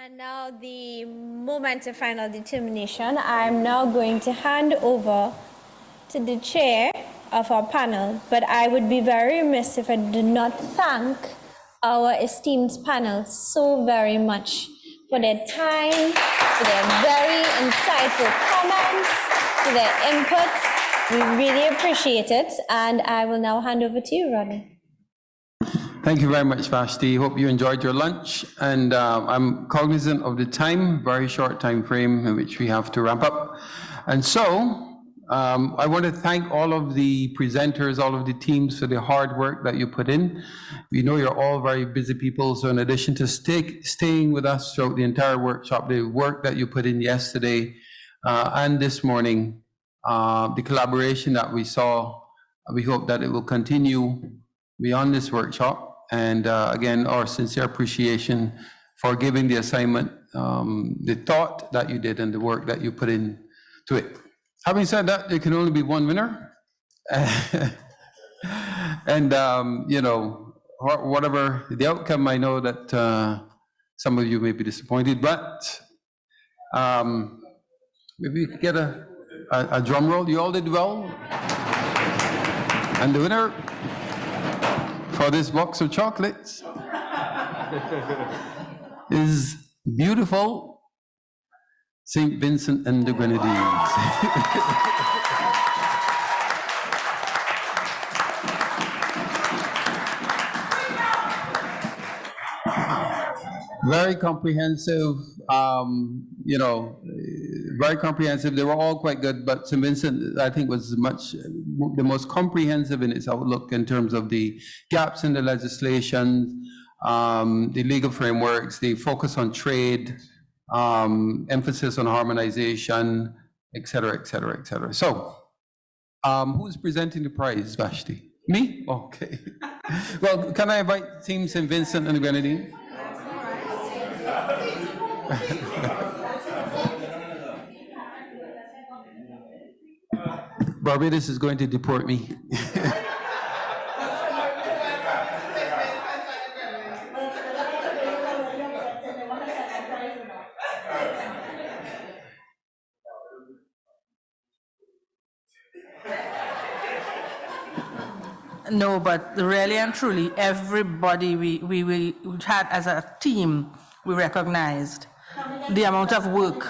And now the moment of final determination. I'm now going to hand over to the chair of our panel, but I would be very remiss if I did not thank our esteemed panel so very much for their time, for their very insightful comments, for their inputs. We really appreciate it, and I will now hand over to you, Rodney. Thank you very much, Vashti. Hope you enjoyed your lunch. And I'm cognizant of the time, very short time frame in which we have to wrap up. And so I want to thank all of the presenters, all of the teams for the hard work that you put in. We know you're all very busy people. So in addition to staying with us throughout the entire workshop, the work that you put in yesterday and this morning, the collaboration that we saw, we hope that it will continue beyond this workshop. And again, our sincere appreciation for giving the assignment, the thought that you did and the work that you put into it. Having said that, there can only be one winner. And, you know, whatever the outcome, I know that some of you may be disappointed, but maybe you could get a drum roll. You all did well. And the winner for this box of chocolates is beautiful St. Vincent and the Grenadines. Very comprehensive, you know, very comprehensive. They were all quite good, but St. Vincent, I think, was the most comprehensive in its outlook in terms of the gaps in the legislation, the legal frameworks, the focus on trade, emphasis on harmonization, et cetera, et cetera, et cetera. So, who's presenting the prize, Vashti? Me? Okay. Well, can I invite Team St. Vincent and the Grenadines? Barbados is going to deport me. No, but really and truly, everybody we had as a team, we recognized the amount of work